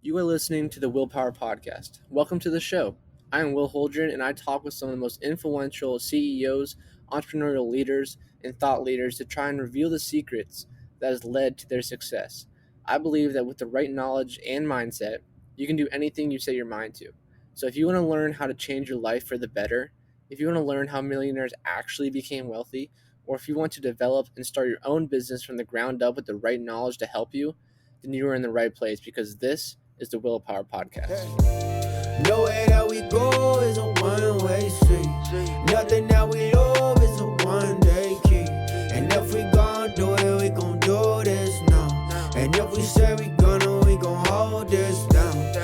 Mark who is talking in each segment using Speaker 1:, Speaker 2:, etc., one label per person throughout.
Speaker 1: You are listening to the Willpower Podcast. Welcome to the show. I am Will Holdren, and I talk with some of the most influential CEOs, entrepreneurial leaders, and thought leaders to try and reveal the secrets that has led to their success. I believe that with the right knowledge and mindset, you can do anything you set your mind to. So if you want to learn how to change your life for the better, if you want to learn how millionaires actually became wealthy, or if you want to develop and start your own business from the ground up with the right knowledge to help you, then you are in the right place because this is the Willpower Podcast.
Speaker 2: Nowhere that we go is a one-way street. Nothing that we love is a one-day key. And if we gon' do it, we gon' do this now. And if we say we gon' hold this down.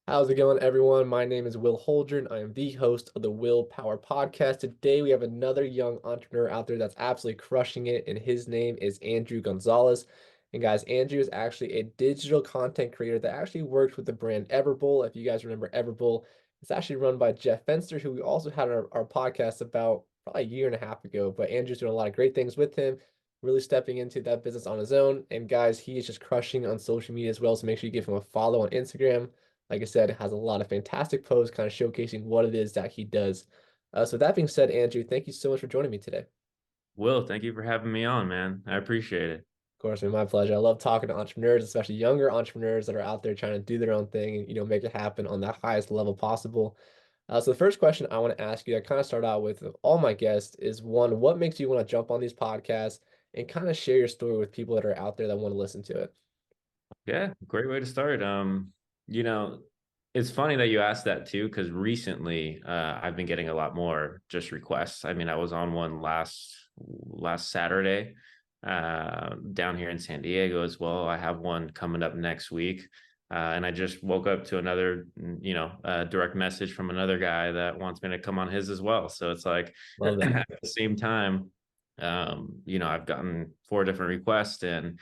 Speaker 1: How's it going, everyone? My name is Will Holdren. I am the host of the Willpower Podcast. Today, we have another young entrepreneur out there that's absolutely crushing it, and his name is Andrew Gonzalez. And guys, Andrew is actually a digital content creator that actually works with the brand Everbowl. If you guys remember Everbowl, it's actually run by Jeff Fenster, who we also had on our podcast about probably a year and a half ago. But Andrew's doing a lot of great things with him, really stepping into that business on his own. And guys, he is just crushing on social media as well. So make sure you give him a follow on Instagram. Like I said, it has a lot of fantastic posts kind of showcasing what it is that he does. So that being said, Andrew, thank you so much for joining me today.
Speaker 3: Will, thank you for having me on, man. I appreciate it.
Speaker 1: Of course, my pleasure. I love talking to entrepreneurs, especially younger entrepreneurs that are out there trying to do their own thing and, make it happen on the highest level possible. So the first question I want to ask you, I kind of start out with all my guests is one, what makes you want to jump on these podcasts and kind of share your story with people that are out there that want to listen to it?
Speaker 3: Yeah, great way to start. It's funny that you asked that too, because recently I've been getting a lot more just requests. I mean, I was on one last Saturday down here in San Diego as well. I have one coming up next week. And I just woke up to another, direct message from another guy that wants me to come on his as well. So it's like at the same time, I've gotten 4 different requests, and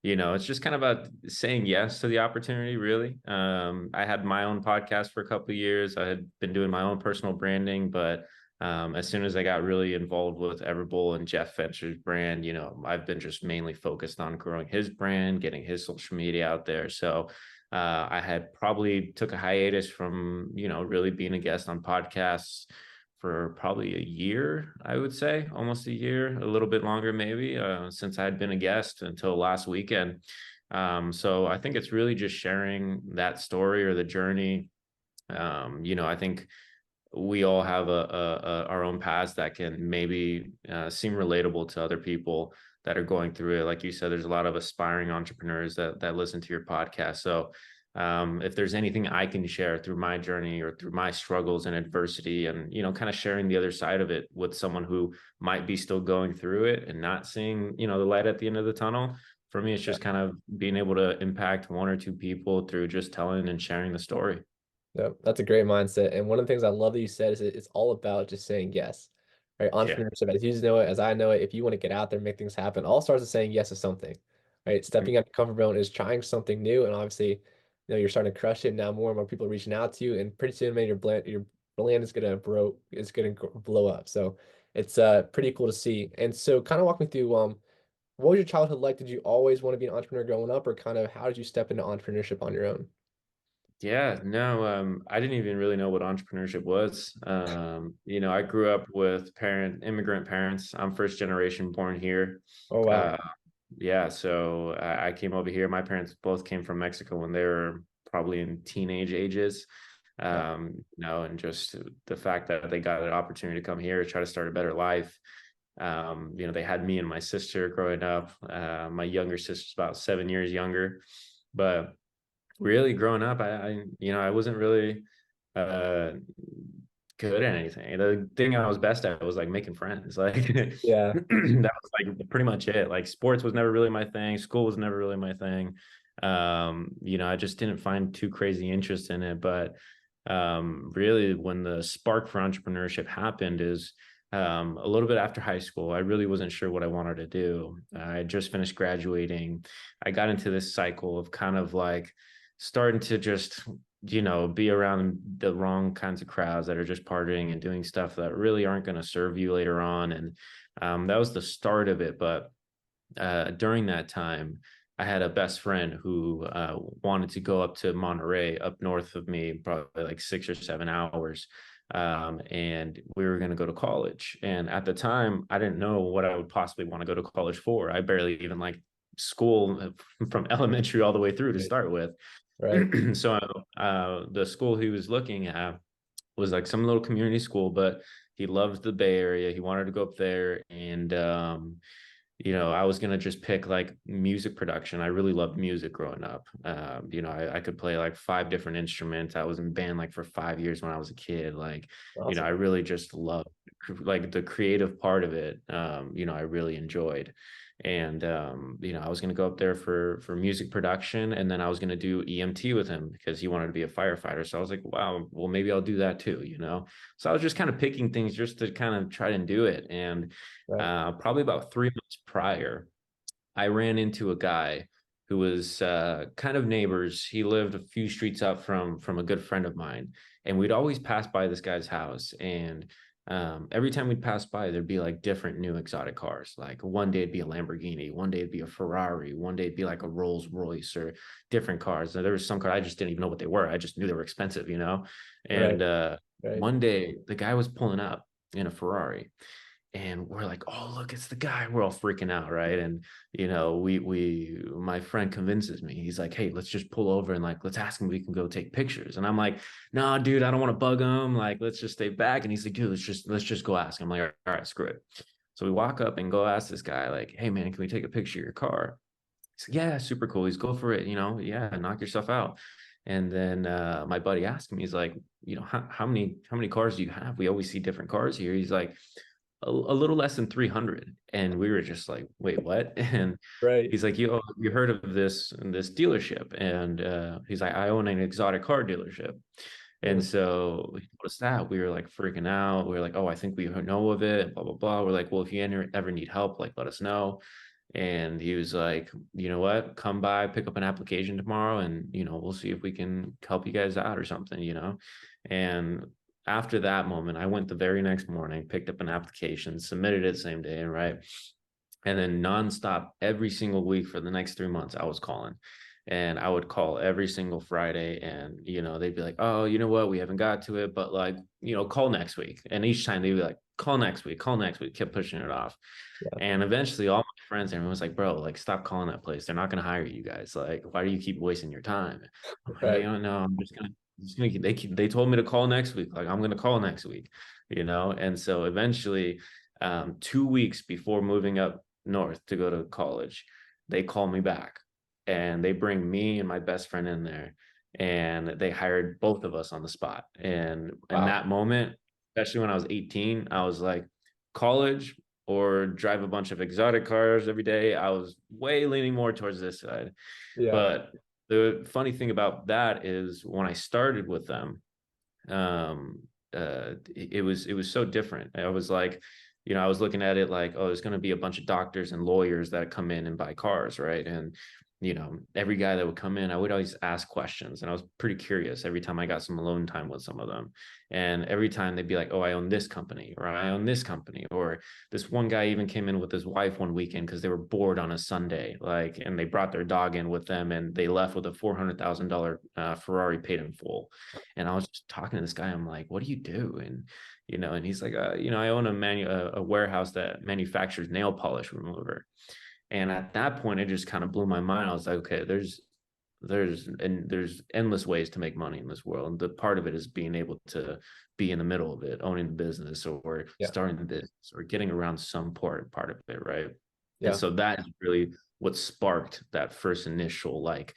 Speaker 3: it's just kind of about saying yes to the opportunity, really. I had my own podcast for a couple of years. I had been doing my own personal branding, but as soon as I got really involved with Everbowl and Jeff Fenster's brand, I've been just mainly focused on growing his brand, getting his social media out there. So I had probably took a hiatus from, really being a guest on podcasts for probably a year, I would say, almost a year, a little bit longer maybe, since I had been a guest until last weekend. So I think it's really just sharing that story or the journey. I think we all have our own paths that can maybe seem relatable to other people that are going through it. Like you said, there's a lot of aspiring entrepreneurs that listen to your podcast. So if there's anything I can share through my journey or through my struggles and adversity and, kind of sharing the other side of it with someone who might be still going through it and not seeing, the light at the end of the tunnel, for me, it's just kind of being able to impact 1 or 2 people through just telling and sharing the story.
Speaker 1: Yeah, that's a great mindset. And one of the things I love that you said is it's all about just saying yes. Right? Entrepreneurship, as you know it, as I know it, if you want to get out there, make things happen, all starts with saying yes to something. Right? Stepping out of your comfort zone is trying something new. And obviously, you're starting to crush it now. More and more people are reaching out to you, and pretty soon, man, your brand is gonna blow up. So it's pretty cool to see. And so, kind of walk me through what was your childhood like? Did you always want to be an entrepreneur growing up, or kind of how did you step into entrepreneurship on your own?
Speaker 3: Yeah, no, I didn't even really know what entrepreneurship was. I grew up with immigrant parents. I'm first generation born here.
Speaker 1: Oh, wow.
Speaker 3: Yeah, so I came over here. My parents both came from Mexico when they were probably in teenage ages. And just the fact that they got an opportunity to come here, try to start a better life. They had me and my sister growing up. My younger sister's about 7 years younger, but really growing up, I wasn't really good at anything. The thing I was best at was like making friends. Like
Speaker 1: Yeah.
Speaker 3: that was like pretty much it. Like sports was never really my thing. School was never really my thing. I just didn't find too crazy interest in it. But really when the spark for entrepreneurship happened is a little bit after high school. I really wasn't sure what I wanted to do. I just finished graduating. I got into this cycle of kind of like starting to just be around the wrong kinds of crowds that are just partying and doing stuff that really aren't going to serve you later on. And that was the start of it. But during that time, I had a best friend who wanted to go up to Monterey, up north of me, probably like 6 or 7 hours. And we were going to go to college. And at the time, I didn't know what I would possibly want to go to college for. I barely even like school from elementary all the way through to
Speaker 1: Right.
Speaker 3: start with.
Speaker 1: Right.
Speaker 3: So the school he was looking at was like some little community school, but he loved the Bay Area. He wanted to go up there. And I was gonna just pick like music production. I really loved music growing up. I could play like 5 different instruments. I was in band like for 5 years when I was a kid. Like, I
Speaker 1: Awesome.
Speaker 3: really just loved like the creative part of it. I really enjoyed. And I was gonna go up there for music production, and then I was gonna do EMT with him because he wanted to be a firefighter. So I was like, wow, well maybe I'll do that too. So I was just kind of picking things just to kind of try and do it. And
Speaker 1: Right.
Speaker 3: probably about 3 months prior, I ran into a guy who was kind of neighbors. He lived a few streets up from a good friend of mine, and we'd always pass by this guy's house. And every time we'd pass by, there'd be like different new exotic cars. Like one day it'd be a Lamborghini, one day it'd be a Ferrari, one day it'd be like a Rolls Royce or different cars. And there was some car I just didn't even know what they were. I just knew they were expensive.
Speaker 1: Right.
Speaker 3: And
Speaker 1: Right.
Speaker 3: one day the guy was pulling up in a Ferrari, and we're like, oh look, it's the guy. We're all freaking out, right? And we my friend convinces me. He's like, hey, let's just pull over and like let's ask him if we can go take pictures. And I'm like, no dude, I don't want to bug him, like let's just stay back. And he's like, dude, let's just go ask him. I'm like, all right, screw it. So we walk up and go ask this guy, like, hey man, can we take a picture of your car? He's like, yeah, super cool. He's go for it, yeah, knock yourself out. And then my buddy asked him, he's like, how many cars do you have? We always see different cars here. He's like, a little less than 300. And we were just like, wait, what? And
Speaker 1: Right.
Speaker 3: he's like, you heard of this dealership? And he's like, I own an exotic car dealership. And
Speaker 1: Mm.
Speaker 3: so he told us that. We were like freaking out. We were like, oh, I think we know of it, blah blah blah. We're like, well, if you ever need help, like let us know. And he was like, you know what, come by, pick up an application tomorrow, and we'll see if we can help you guys out or something. And after that moment, I went the very next morning, picked up an application, submitted it the same day, and right. And then nonstop every single week for the next 3 months, I was calling. And I would call every single Friday, and they'd be like, oh, you know what, we haven't got to it, but like, call next week. And each time they'd be like, call next week, kept pushing it off.
Speaker 1: Yeah.
Speaker 3: And eventually all my friends, everyone was like, bro, like stop calling that place. They're not gonna hire you guys. Like, why do you keep wasting your time? I'm like,
Speaker 1: Right.
Speaker 3: no, I'm just gonna they told me to call next week. Like, I'm gonna call next week. And so eventually, 2 weeks before moving up north to go to college, they call me back, and they bring me and my best friend in there, and they hired both of us on the spot. And in
Speaker 1: Wow.
Speaker 3: that moment, especially when I was 18, I was like, college or drive a bunch of exotic cars every day. I was way leaning more towards this side.
Speaker 1: Yeah.
Speaker 3: But the funny thing about that is when I started with them, it was so different. I was like, I was looking at it like, oh, there's going to be a bunch of doctors and lawyers that come in and buy cars, right? And every guy that would come in, I would always ask questions, and I was pretty curious every time I got some alone time with some of them. And every time they'd be like, oh, I own this company, or I own this company. Or this one guy even came in with his wife one weekend because they were bored on a Sunday, like, and they brought their dog in with them, and they left with a $400,000 Ferrari paid in full. And I was just talking to this guy. I'm like, what do you do? And he's like, I own a warehouse that manufactures nail polish remover. And at that point, it just kind of blew my mind. I was like, okay, there's endless ways to make money in this world. And the part of it is being able to be in the middle of it, owning the business or
Speaker 1: Yeah.
Speaker 3: starting the business or getting around some part of it, right? And
Speaker 1: Yeah.
Speaker 3: so that is really what sparked that first initial like,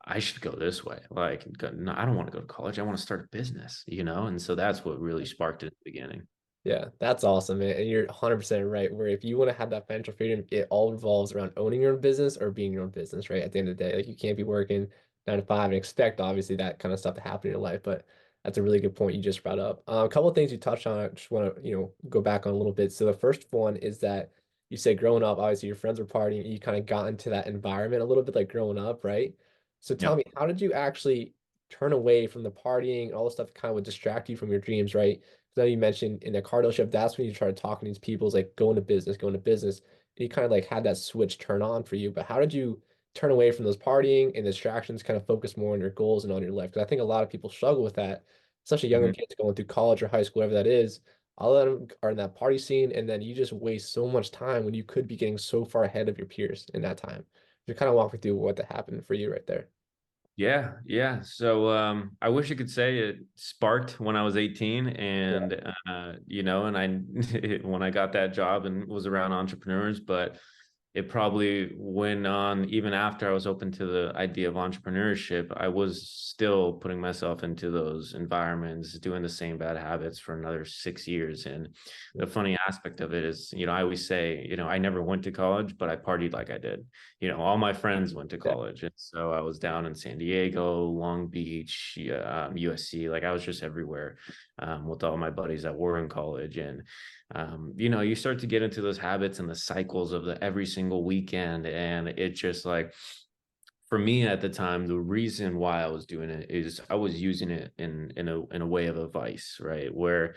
Speaker 3: I should go this way. Like, no, I don't want to go to college. I want to start a business. And so that's what really sparked it at the beginning.
Speaker 1: Yeah, that's awesome, man. And you're 100% right. Where if you want to have that financial freedom, it all revolves around owning your own business or being your own business, right? At the end of the day, like you can't be working 9 to 5 and expect obviously that kind of stuff to happen in your life. But that's a really good point you just brought up. A couple of things you touched on, I just want to, go back on a little bit. So the first one is that you said growing up, obviously your friends were partying, you kind of got into that environment a little bit like growing up, right? So tell
Speaker 3: Yep.
Speaker 1: me, how did you actually turn away from the partying and all the stuff that kind of would distract you from your dreams, right? So you mentioned in the car dealership, that's when you started talking to these people, it's like going to business, going to business. And you kind of like had that switch turn on for you. But how did you turn away from those partying and distractions, kind of focus more on your goals and on your life. Because I think a lot of people struggle with that, especially younger
Speaker 3: Mhm.
Speaker 1: kids going through college or high school, whatever that is. A lot of them are in that party scene, and then you just waste so much time when you could be getting so far ahead of your peers in that time. You kind of walk me through what happened for you right there.
Speaker 3: Yeah, yeah. So I wish I could say it sparked when I was 18
Speaker 1: Yeah.
Speaker 3: and and I when I got that job and was around entrepreneurs, but it probably went on even after I was open to the idea of entrepreneurship. I was still putting myself into those environments, doing the same bad habits for another 6 years. And the funny aspect of it is, I always say, I never went to college, but I partied like I did. All my friends went to
Speaker 1: Yeah.
Speaker 3: college. And so I was down in San Diego, Long Beach, USC, like I was just everywhere with all my buddies that were in college. And you start to get into those habits and the cycles of the every single weekend. And it just like, for me at the time, the reason why I was doing it is I was using it in a way of a vice, right? Where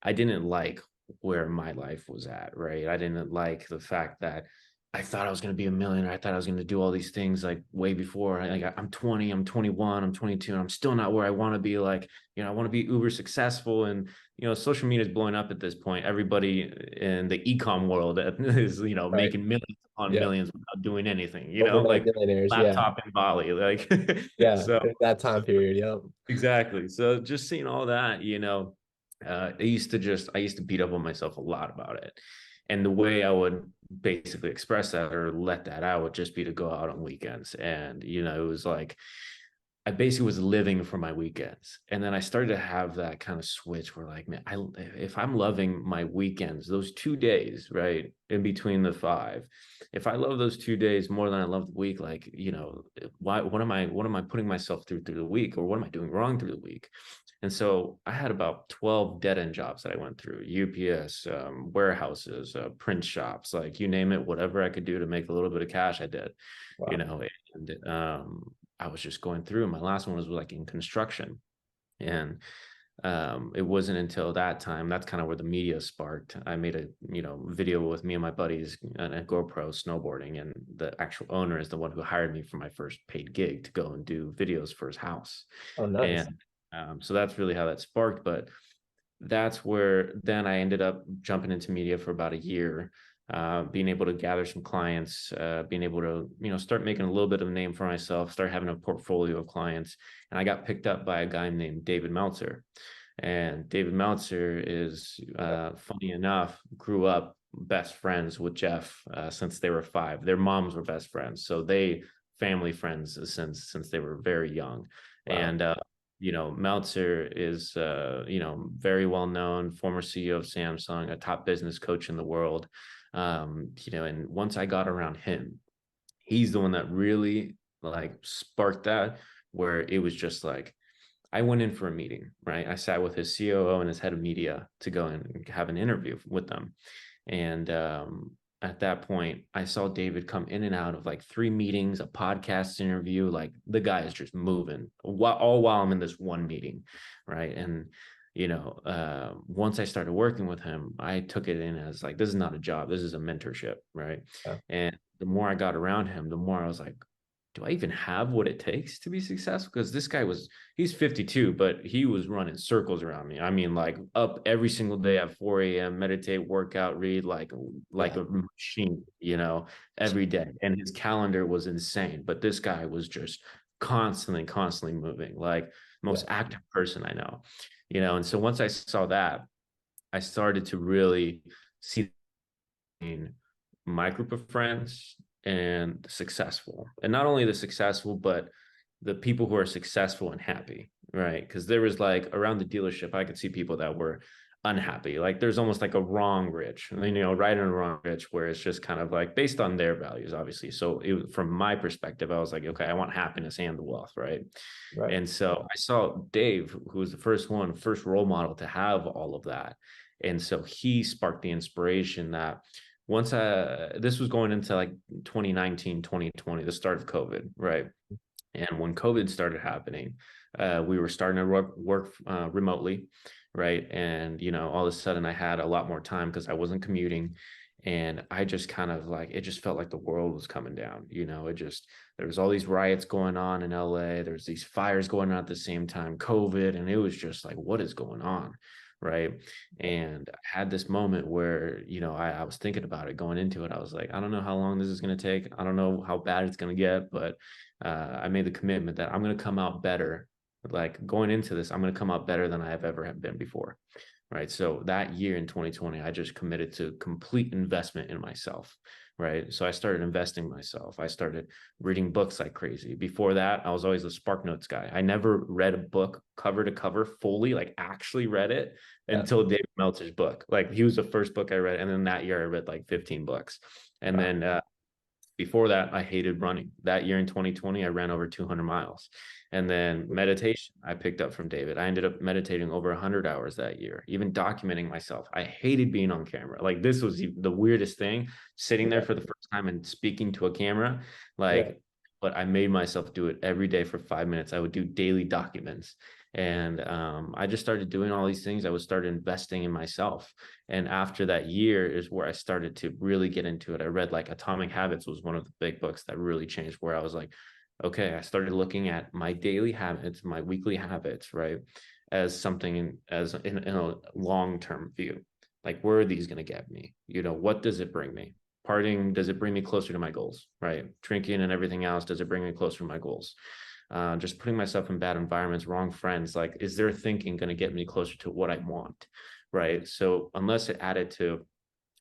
Speaker 3: I didn't like where my life was at, right? I didn't like the fact that I thought I was going to be a millionaire. I thought I was going to do all these things like way before. Like I'm 20, I'm 21, I'm 22, and I'm still not where I want to be. Like, I want to be uber successful. And, social media is blowing up at this point. Everybody in the e-com world is,
Speaker 1: Right.
Speaker 3: making millions upon
Speaker 1: Yeah.
Speaker 3: millions without doing anything,
Speaker 1: Overnight
Speaker 3: like
Speaker 1: millionaires. Yeah.
Speaker 3: laptop in Bali. Like,
Speaker 1: Yeah.
Speaker 3: so
Speaker 1: In that time period. Yep.
Speaker 3: exactly. So just seeing all that, I used to beat up on myself a lot about it. And the way I would basically express that or let that out would just be to go out on weekends. And, it was like I basically was living for my weekends. And then I started to have that kind of switch where like, man, if I'm loving my weekends, those 2 days, right, in between the five, if I love those 2 days more than I love the week, like, what am I putting myself through the week, or what am I doing wrong through the week? And so I had about 12 dead end jobs that I went through: UPS, warehouses, print shops, like you name it, whatever I could do to make a little bit of cash, I did, you
Speaker 1: Wow.
Speaker 3: know, and I was just going through. My last one was like in construction. And it wasn't until that time, that's kind of where the media sparked. I made a video with me and my buddies on a GoPro snowboarding, and the actual owner is the one who hired me for my first paid gig to go and do videos for his house.
Speaker 1: Oh, nice.
Speaker 3: And so that's really how that sparked. But that's where then I ended up jumping into media for about a year, being able to gather some clients, being able to, start making a little bit of a name for myself, start having a portfolio of clients. And I got picked up by a guy named David Meltzer. And David Meltzer is, funny enough, grew up best friends with Jeff since they were 5. Their moms were best friends. So they family friends since they were very young.
Speaker 1: Wow.
Speaker 3: And Meltzer is, very well known, former CEO of Samsung, a top business coach in the world. And once I got around him, he's the one that really like sparked that, where it was just like, I went in for a meeting, right? I sat with his COO and his head of media to go and have an interview with them. And at that point, I saw David come in and out of like 3 meetings, a podcast interview. Like the guy is just moving all while I'm in this one meeting, right? And once I started working with him, I took it in as like, this is not a job, this is a mentorship, right?
Speaker 1: Yeah.
Speaker 3: And the more I got around him, the more I was like, do I even have what it takes to be successful? Because this guy he's 52, but he was running circles around me. I mean, like up every single day at 4 a.m., meditate, workout, read, like
Speaker 1: Yeah.
Speaker 3: a machine, every day. And his calendar was insane. But this guy was just constantly moving, like most
Speaker 1: Yeah.
Speaker 3: active person I know, And so once I saw that, I started to really see my group of friends and the successful, and not only the successful, but the people who are successful and happy, right? Because there was like around the dealership, I could see people that were unhappy. Like there's almost like a wrong rich, right, and a wrong rich, where it's just kind of like based on their values, obviously. So from my perspective, I was like, okay, I want happiness and the wealth, right?
Speaker 1: Right.
Speaker 3: And so I saw Dave, who was the first role model to have all of that. And so he sparked the inspiration that once this was going into like 2019, 2020, the start of COVID, right? And when COVID started happening, we were starting to work remotely, right? And all of a sudden I had a lot more time because I wasn't commuting. And I just kind of like, it just felt like the world was coming down, there was all these riots going on in LA. There's these fires going on at the same time, COVID, and it was just like, what is going on? Right. And I had this moment where, I was thinking about it going into it. I was like, I don't know how long this is going to take. I don't know how bad it's going to get, but I made the commitment that I'm going to come out better. Like going into this, I'm going to come out better than I have ever have been before. Right. So that year in 2020, I just committed to complete investment in myself. Right. So I started investing myself. I started reading books like crazy. Before that, I was always a Spark Notes guy. I never read a book cover to cover fully, like actually read it
Speaker 1: Yeah.
Speaker 3: until David Meltzer's book. Like he was the first book I read. And then that year I read like 15 books. And
Speaker 1: Wow.
Speaker 3: then before that, I hated running. That year in 2020, I ran over 200 miles. And then meditation, I picked up from David. I ended up meditating over 100 hours that year, even documenting myself. I hated being on camera. Like this was the weirdest thing, sitting there
Speaker 1: Yeah.
Speaker 3: for the first time and speaking to a camera.
Speaker 1: Yeah.
Speaker 3: But I made myself do it every day for 5 minutes. I would do daily documents. And I just started doing all these things. I was started investing in myself. And after that year is where I started to really get into it. I read like Atomic Habits was one of the big books that really changed, where I was like, okay, I started looking at my daily habits, my weekly habits, right, as something in a long-term view. Like, where are these going to get me? What does it bring me? Partying, does it bring me closer to my goals, right? Drinking and everything else, does it bring me closer to my goals? Just putting myself in bad environments, wrong friends, like, is their thinking going to get me closer to what I want? Right. So unless it added to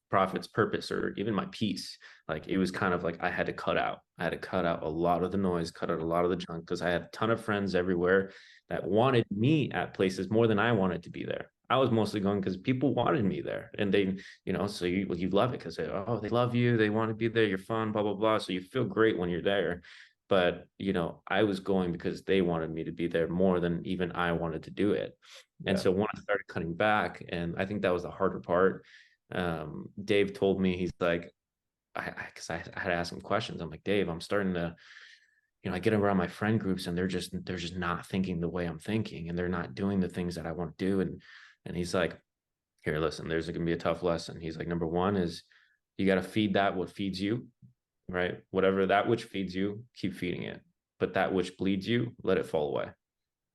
Speaker 3: profit's purpose or even my peace, like it was kind of like I had to cut out a lot of the noise, cut out a lot of the junk, because I had a ton of friends everywhere that wanted me at places more than I wanted to be there. I was mostly going because people wanted me there, and they, so you love it because they love you, they want to be there, you're fun, blah blah blah, so you feel great when you're there. But I was going because they wanted me to be there more than even I wanted to do it. And
Speaker 1: Yeah.
Speaker 3: so when I started cutting back, and I think that was the harder part, Dave told me, he's like, because I had to ask him questions. I'm like, Dave, I'm starting to, I get around my friend groups and they're just not thinking the way I'm thinking, and they're not doing the things that I want to do. And he's like, here, listen, there's going to be a tough lesson. He's like, number one is you got to feed that what feeds you, right? Whatever that which feeds you, keep feeding it. But that which bleeds you, let it fall away.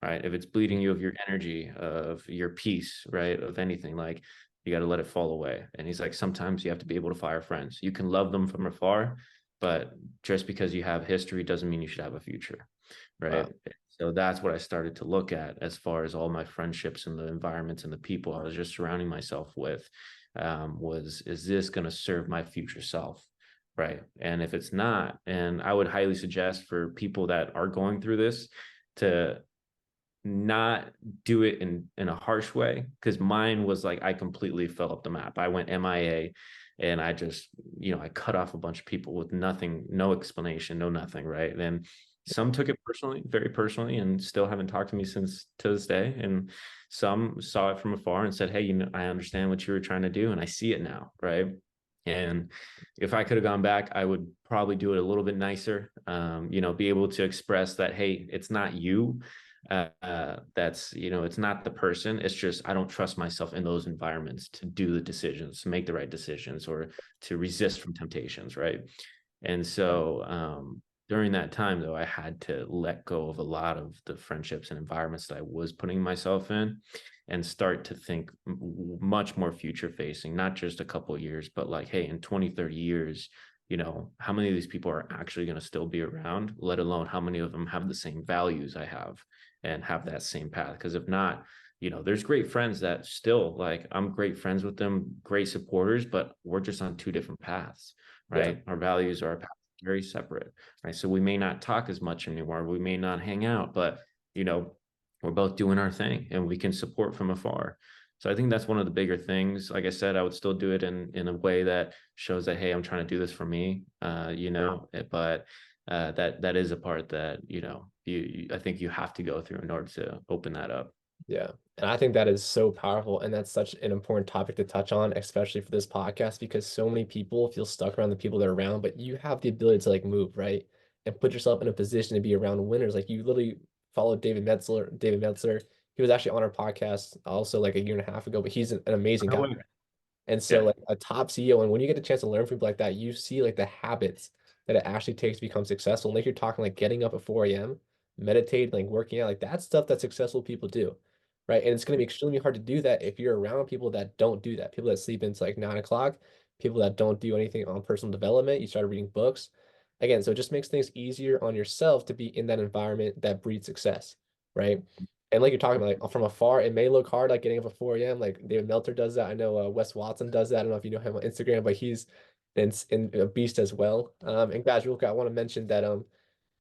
Speaker 3: Right. If it's bleeding you of your energy, of your peace, right, of anything, like you got to let it fall away. And he's like, sometimes you have to be able to fire friends. You can love them from afar, but just because you have history doesn't mean you should have a future. Right.
Speaker 1: Wow.
Speaker 3: So that's what I started to look at as far as all my friendships and the environments and the people I was just surrounding myself with, is this going to serve my future self? Right. And if it's not, and I would highly suggest for people that are going through this to not do it in a harsh way, because mine was like I completely fell up the map. I went MIA, and I just I cut off a bunch of people with nothing, no explanation, no nothing, right? And some took it personally, very personally, and still haven't talked to me since to this day. And some saw it from afar and said, hey, I understand what you were trying to do, and I see it now, right? And if I could have gone back, I would probably do it a little bit nicer, be able to express that, hey, it's not you, that's it's not the person, it's just I don't trust myself in those environments to do the decisions, to make the right decisions, or to resist from temptations, right? And so during that time, though, I had to let go of a lot of the friendships and environments that I was putting myself in, and start to think much more future facing, not just a couple of years, but like, hey, in 20, 30 years, how many of these people are actually going to still be around, let alone how many of them have the same values I have and have that same path? Because if not, there's great friends that still, like, I'm great friends with them, great supporters, but we're just on two different paths,
Speaker 1: Yeah.
Speaker 3: right? Our values are very separate, right? So we may not talk as much anymore. We may not hang out, but, we're both doing our thing and we can support from afar. So I think that's one of the bigger things. Like I said, I would still do it in a way that shows that, hey, I'm trying to do this for me, but that is a part that, I think you have to go through in order to open that up.
Speaker 1: Yeah. And I think that is so powerful. And that's such an important topic to touch on, especially for this podcast, because so many people feel stuck around the people they're around, but you have the ability to like move, right? And put yourself in a position to be around winners. Like you literally followed David Metzler. He was actually on our podcast also like a year and a half ago, but he's an amazing
Speaker 3: No
Speaker 1: guy.
Speaker 3: way.
Speaker 1: And so
Speaker 3: Yeah.
Speaker 1: like a top CEO, and when you get a chance to learn from people like that, you see like the habits that it actually takes to become successful. And like you're talking like getting up at 4 a.m., meditating, like working out, like that's stuff that successful people do. Right. And it's going to be extremely hard to do that if you're around people that don't do that, people that sleep into like 9 o'clock, people that don't do anything on personal development. You start reading books. Again, so it just makes things easier on yourself to be in that environment that breeds success. Right. And like you're talking about, like from afar, it may look hard, like getting up at 4 a.m. Like David Meltzer does that. I know Wes Watson does that. I don't know if you know him on Instagram, but he's in a beast as well. And guys, real quick, I want to mention that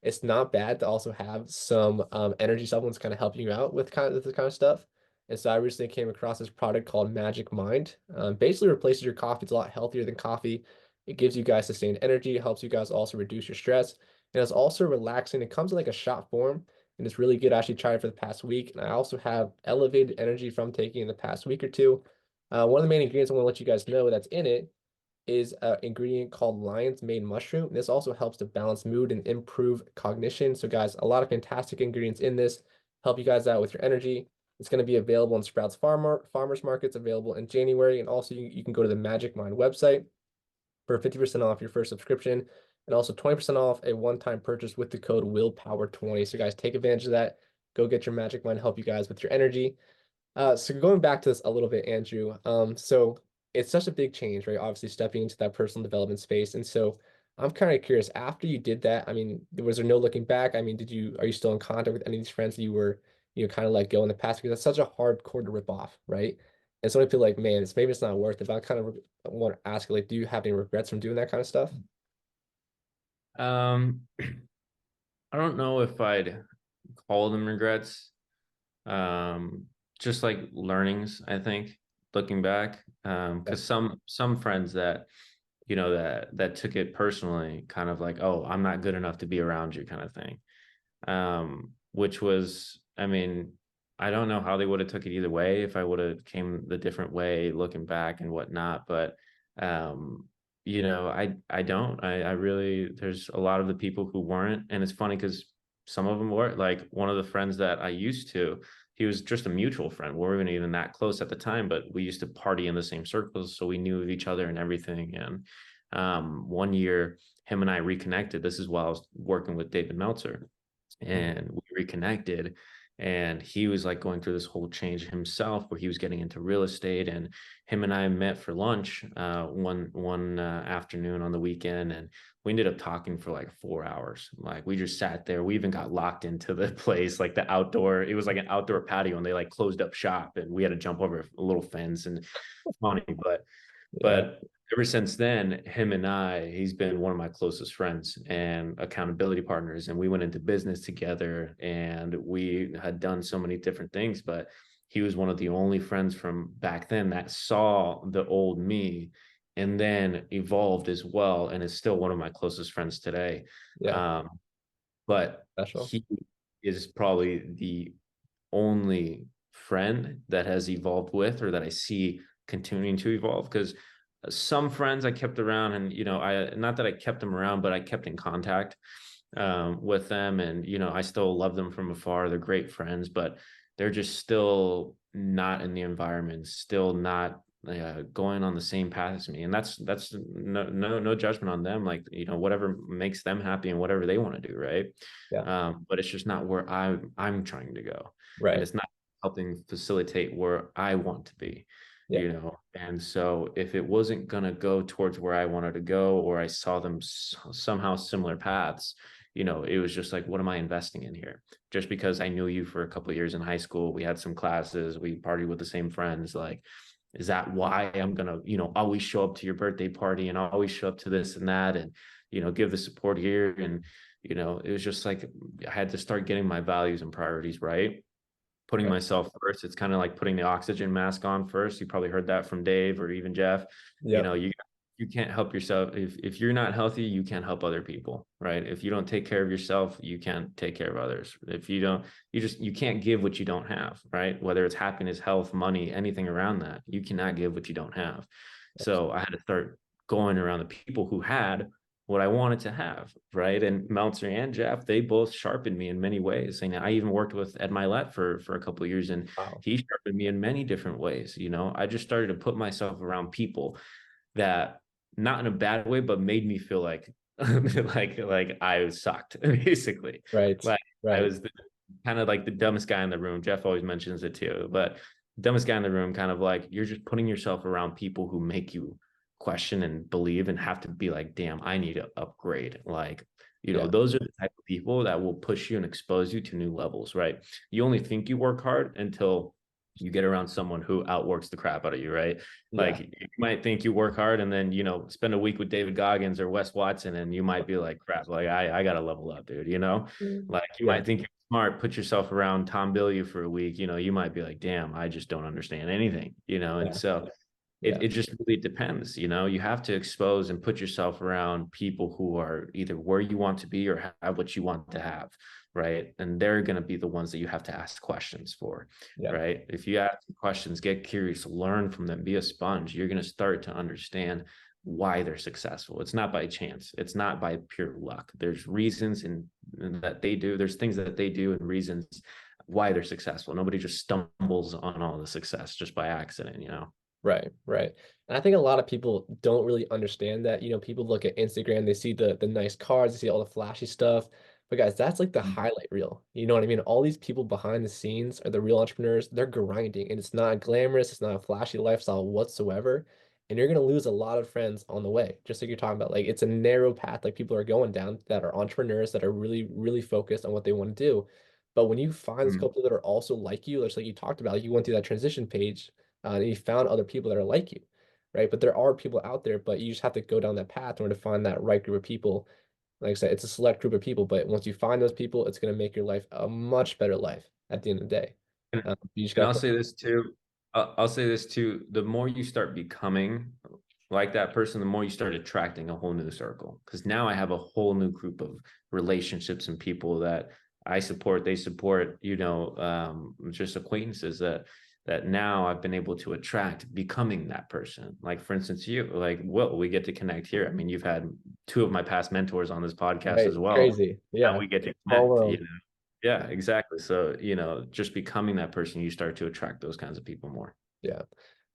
Speaker 1: it's not bad to also have some energy supplements kind of helping you out with kind of this kind of stuff. And so I recently came across this product called Magic Mind. Basically replaces your coffee. It's a lot healthier than coffee. It gives you guys sustained energy. It helps you guys also reduce your stress. And it's also relaxing. It comes in like a shot form, and it's really good. I actually tried it for the past week, and I also have elevated energy from taking in the past week or two. One of the main ingredients I want to let you guys know that's in it is an ingredient called lion's mane mushroom. This also helps to balance mood and improve cognition. So guys, a lot of fantastic ingredients in this help you guys out with your energy. It's going to be available in Sprouts Farmers Markets, available in January. And also you can go to the Magic Mind website for 50% off your first subscription and also 20% off a one-time purchase with the code willpower20. So guys, take advantage of that. Go get your Magic Mind, help you guys with your energy. So going back to this a little bit, Andrew, so it's such a big change, right? Obviously stepping into that personal development space. And so I'm kind of curious, after you did that, I mean, was there no looking back? I mean, are you still in contact with any of these friends that you were, kind of let go in the past? Because that's such a hard cord to rip off, right? And so I feel like, man, maybe it's not worth it. But I kind of want to ask, like, do you have any regrets from doing that kind of stuff?
Speaker 3: Um, I don't know if I'd call them regrets. Um, just like learnings, I think, looking back.
Speaker 1: Yeah.
Speaker 3: Because some friends that that took it personally, kind of like, oh, I'm not good enough to be around you, kind of thing. Which was, I mean, I don't know how they would have took it either way if I would have came the different way looking back and whatnot. But um, I don't. I really, there's a lot of the people who weren't, and it's funny because some of them were. Like one of the friends that I used to, he was just a mutual friend. We weren't even that close at the time, but we used to party in the same circles, so we knew of each other and everything. And one year, him and I reconnected. This is while I was working with David Meltzer,
Speaker 1: Mhm.
Speaker 3: and we reconnected, and he was like going through this whole change himself where he was getting into real estate, and him and I met for lunch one afternoon on the weekend, and we ended up talking for like 4 hours. Like we just sat there. We even got locked into the place, like the outdoor, it was like an outdoor patio, and they like closed up shop, and we had to jump over a little fence. And funny,
Speaker 1: Yeah.
Speaker 3: but ever since then, him and he's been one of my closest friends and accountability partners. And we went into business together, and we had done so many different things. But he was one of the only friends from back then that saw the old me and then evolved as well, and is still one of my closest friends today.
Speaker 1: Yeah.
Speaker 3: Um, but
Speaker 1: Special.
Speaker 3: he is probably the only friend that has evolved with, or that I see continuing to evolve. Because some friends I kept around, and I, not that I kept them around, but I kept in contact with them, and I still love them from afar. They're great friends, but they're just still not in the environment, still not going on the same path as me. And that's no judgment on them. Like, whatever makes them happy and whatever they want to do, right?
Speaker 1: Yeah.
Speaker 3: But it's just not where I'm trying to go, and
Speaker 1: Right.
Speaker 3: it's not helping facilitate where I want to be.
Speaker 1: Yeah.
Speaker 3: And so if it wasn't going to go towards where I wanted to go, or I saw them somehow similar paths, it was just like, what am I investing in here? Just because I knew you for a couple of years in high school, we had some classes, we partied with the same friends, like, is that why I'm gonna, always show up to your birthday party and always show up to this and that, and give the support here? And it was just like I had to start getting my values and priorities right, putting
Speaker 1: Right.
Speaker 3: myself first. It's kind of like putting the oxygen mask on first. You probably heard that from Dave or even Jeff.
Speaker 1: Yep.
Speaker 3: You can't help yourself. If you're not healthy, you can't help other people, right? If you don't take care of yourself, you can't take care of others. If you don't, you can't give what you don't have, right? Whether it's happiness, health, money, anything around that, you cannot give what you don't have. So I had to start going around the people who had, what I wanted to have, right? And Meltzer and Jeff, they both sharpened me in many ways. And I even worked with Ed Milet for a couple of years, and
Speaker 1: Wow.
Speaker 3: he sharpened me in many different ways. I just started to put myself around people that, not in a bad way, but made me feel like like I sucked, basically.
Speaker 1: Right.
Speaker 3: Like I
Speaker 1: Right.
Speaker 3: was kind of like the dumbest guy in the room. Jeff always mentions it too, but dumbest guy in the room, kind of like you're just putting yourself around people who make you question and believe and have to be like, damn, I need to upgrade. Like,
Speaker 1: Yeah.
Speaker 3: those are the type of people that will push you and expose you to new levels, right? You only think you work hard until you get around someone who outworks the crap out of you, right?
Speaker 1: Yeah.
Speaker 3: Like you might think you work hard and then, spend a week with David Goggins or Wes Watson and you might be like, crap, like I gotta level up, dude, Like you
Speaker 1: Yeah.
Speaker 3: might think you're smart, put yourself around Tom Bilyeu for a week, you might be like, damn, I just don't understand anything, and
Speaker 1: Yeah.
Speaker 3: so
Speaker 1: Yeah.
Speaker 3: it just really depends, you have to expose and put yourself around people who are either where you want to be or have what you want to have, right? And they're going to be the ones that you have to ask questions for,
Speaker 1: Yeah.
Speaker 3: right? If you ask questions, get curious, learn from them, be a sponge, you're going to start to understand why they're successful. It's not by chance, it's not by pure luck. There's reasons that they do, there's things that they do and reasons why they're successful. Nobody just stumbles on all the success just by accident.
Speaker 1: Right, right. And I think a lot of people don't really understand that. People look at Instagram, they see the nice cars, they see all the flashy stuff. But guys, that's like the highlight reel. You know what I mean? All these people behind the scenes are the real entrepreneurs. They're grinding, and it's not glamorous, it's not a flashy lifestyle whatsoever. And you're gonna lose a lot of friends on the way. Just like you're talking about. Like it's a narrow path like people are going down that are entrepreneurs that are really, really focused on what they want to do. But when you find those
Speaker 3: Mm.
Speaker 1: couple that are also like you, just like you talked about, like you went through that transition page and you found other people that are like you, right? But there are people out there, but you just have to go down that path in order to find that right group of people. Like I said, it's a select group of people, but once you find those people, it's going to make your life a much better life at the end of the day.
Speaker 3: And,
Speaker 1: You just
Speaker 3: and
Speaker 1: got
Speaker 3: I'll
Speaker 1: to put,
Speaker 3: say this too. I'll say this too. The more you start becoming like that person, the more you start attracting a whole new circle. Because now I have a whole new group of relationships and people that I support. They support, just acquaintances that now I've been able to attract, becoming that person. Like for instance, you, like, well, we get to connect here. I mean, you've had two of my past mentors on this podcast
Speaker 1: right,
Speaker 3: as well.
Speaker 1: crazy.
Speaker 3: Now
Speaker 1: Yeah.
Speaker 3: we get to
Speaker 1: Small
Speaker 3: connect.
Speaker 1: world.
Speaker 3: Yeah, exactly. So, just becoming that person, you start to attract those kinds of people more.
Speaker 1: Yeah.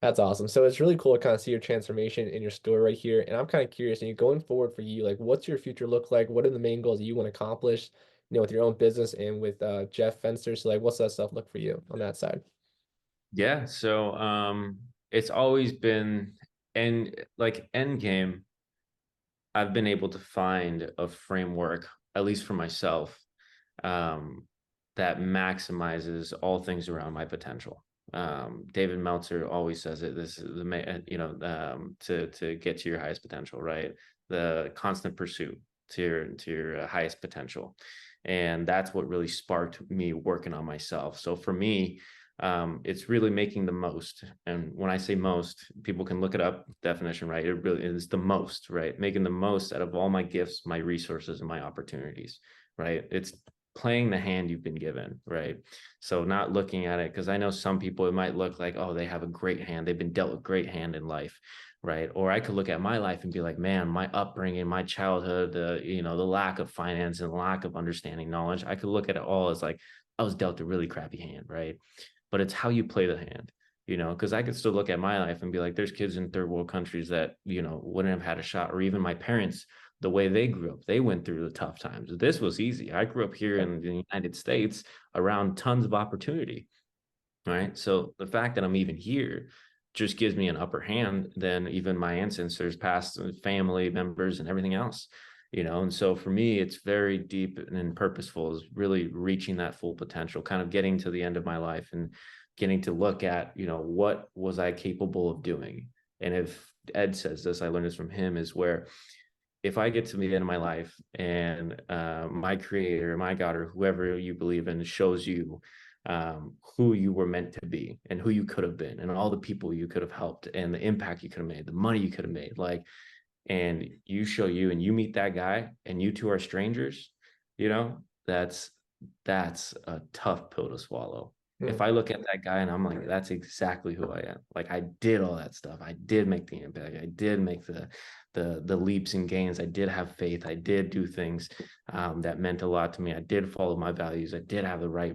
Speaker 1: That's awesome. So it's really cool to kind of see your transformation in your story right here. And I'm kind of curious, going forward for you, like what's your future look like? What are the main goals that you want to accomplish, with your own business and with Jeff Fenster? So like what's that stuff look for you on that side?
Speaker 3: Yeah. So, it's always been, and like end game, I've been able to find a framework, at least for myself, um, that maximizes all things around my potential. David Meltzer always says it. This is to get to your highest potential, right? The constant pursuit to your highest potential, and that's what really sparked me working on myself. So for me, it's really making the most. And when I say most, people can look it up, definition, right? It really is the most, right? Making the most out of all my gifts, my resources, and my opportunities, right? It's playing the hand you've been given, right? So not looking at it, because I know some people, it might look like, oh, they have a great hand, they've been dealt a great hand in life, right? Or I could look at my life and be like, man, my upbringing, my childhood, the lack of finance and lack of understanding knowledge, I could look at it all as like I was dealt a really crappy hand, right? But it's how you play the hand, because I could still look at my life and be like, there's kids in third world countries that, wouldn't have had a shot, or even my parents, the way they grew up, they went through the tough times. This was easy. I grew up here in the United States around tons of opportunity, right? So the fact that I'm even here just gives me an upper hand than even my ancestors, past family members, and everything else. And so for me, it's very deep and purposeful, is really reaching that full potential, kind of getting to the end of my life and getting to look at, what was I capable of doing? And if Ed says this, I learned this from him, is where if I get to the end of my life and my creator, my God, or whoever you believe in shows you who you were meant to be and who you could have been and all the people you could have helped and the impact you could have made, the money you could have made, like, and you show you and you meet that guy and you two are strangers, that's a tough pill to swallow. If
Speaker 1: Mm.
Speaker 3: I look at that guy and I'm like, that's exactly who I am. Like I did all that stuff. I did make the impact. I did make the leaps and gains. I did have faith. I did do things that meant a lot to me. I did follow my values. I did have the right,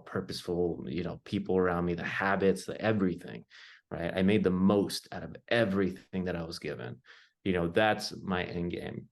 Speaker 3: purposeful, people around me, the habits, the everything, right? I made the most out of everything that I was given. That's my end game.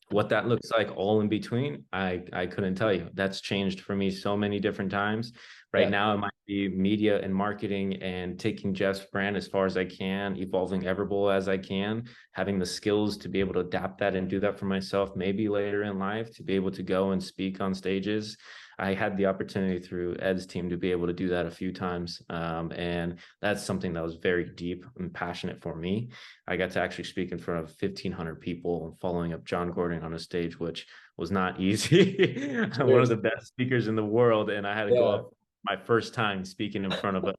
Speaker 3: What that looks like all in between, I couldn't tell you. That's changed for me so many different times. Right
Speaker 1: Yeah.
Speaker 3: now it might be media and marketing and taking Jeff's brand as far as I can, evolving Everbowl as I can, having the skills to be able to adapt that and do that for myself, maybe later in life to be able to go and speak on stages. I had the opportunity through Ed's team to be able to do that a few times, and that's something that was very deep and passionate for me. I got to actually speak in front of 1,500 people following up John Gordon on a stage, which was not easy. I'm one of the
Speaker 1: Seriously.
Speaker 3: best speakers in the world, and I had to go
Speaker 1: Yeah.
Speaker 3: up my first time speaking in front of a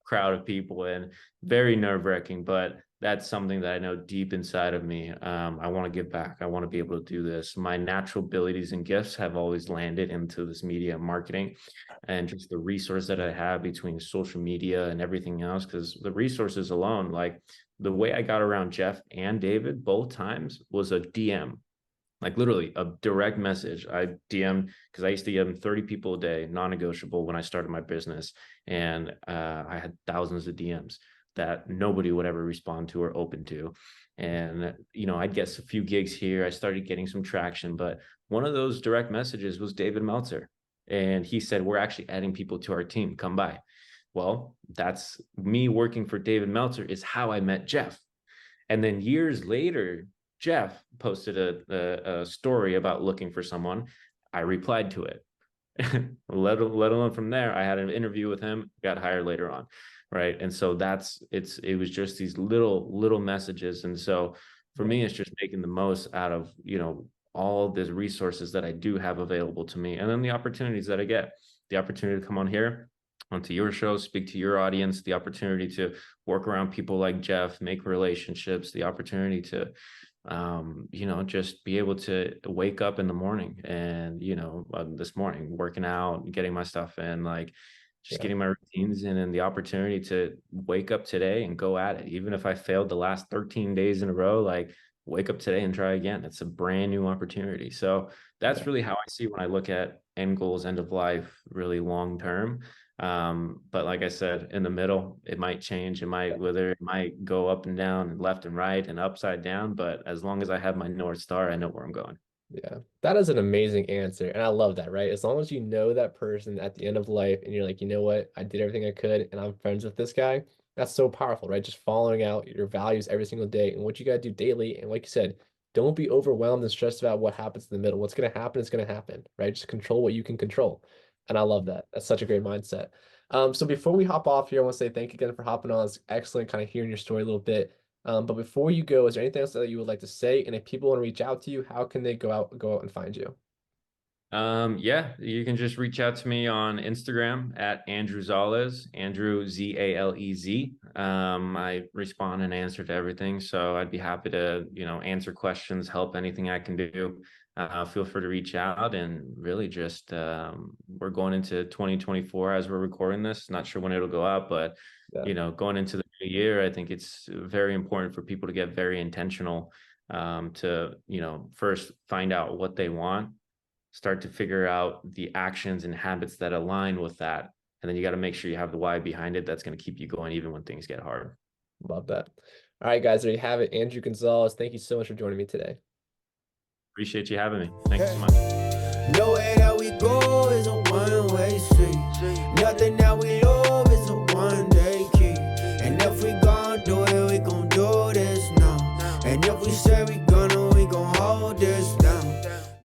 Speaker 3: crowd of people, and very nerve-wracking, but that's something that I know deep inside of me. I want to give back. I want to be able to do this. My natural abilities and gifts have always landed into this media marketing, and just the resource that I have between social media and everything else, because the resources alone, like the way I got around Jeff and David both times was a DM, like literally a direct message. I DM'd because I used to DM 30 people a day, non-negotiable when I started my business. And I had thousands of DMs that nobody would ever respond to or open to. And, I'd get a few gigs here. I started getting some traction, but one of those direct messages was David Meltzer. And he said, we're actually adding people to our team. Come by. Well, that's me working for David Meltzer is how I met Jeff. And then years later, Jeff posted a story about looking for someone. I replied to it. let alone from there, I had an interview with him, got hired later on. Right. And so it was just these little messages. And so for
Speaker 1: Yeah.
Speaker 3: me, it's just making the most out of, all the resources that I do have available to me. And then the opportunities that I get, the opportunity to come on here onto your show, speak to your audience, the opportunity to work around people like Jeff, make relationships, the opportunity to just be able to wake up in the morning and, this morning working out, getting my stuff in, like just
Speaker 1: Yeah.
Speaker 3: getting my routines in, and the opportunity to wake up today and go at it. Even if I failed the last 13 days in a row, like wake up today and try again. It's a brand new opportunity. So that's
Speaker 1: Yeah.
Speaker 3: really how I see when I look at end goals, end of life, really long term. But like I said, in the middle, it might change. It might go up and down and left and right and upside down. But as long as I have my North Star, I know where I'm going.
Speaker 1: Yeah, that is an amazing answer. And I love that, right? As long as you know that person at the end of life and you're like, you know what? I did everything I could and I'm friends with this guy. That's so powerful, right? Just following out your values every single day and what you got to do daily. And like you said, don't be overwhelmed and stressed about what happens in the middle. What's going to happen is going to happen, right? Just control what you can control. And I love that. That's such a great mindset. So before we hop off here, I want to say thank you again for hopping on. It's excellent kind of hearing your story a little bit. But before you go, is there anything else that you would like to say? And if people want to reach out to you, how can they go out and find you?
Speaker 3: Yeah, you can just reach out to me on Instagram at Andrew Zalez, Andrew Zalez. I respond and answer to everything, so I'd be happy to, answer questions, help anything I can do. Feel free to reach out, and really just we're going into 2024 as we're recording this. Not sure when it'll go out, but
Speaker 1: Yeah,
Speaker 3: going into the new year, I think it's very important for people to get very intentional, to first find out what they want, start to figure out the actions and habits that align with that. And then you got to make sure you have the why behind it that's going to keep you going even when things get hard.
Speaker 1: love that. All right, guys, there you have it. Andrew Gonzalez, thank you so much for joining me today.
Speaker 3: Appreciate you having me. Thank you so
Speaker 2: Hey.
Speaker 3: much.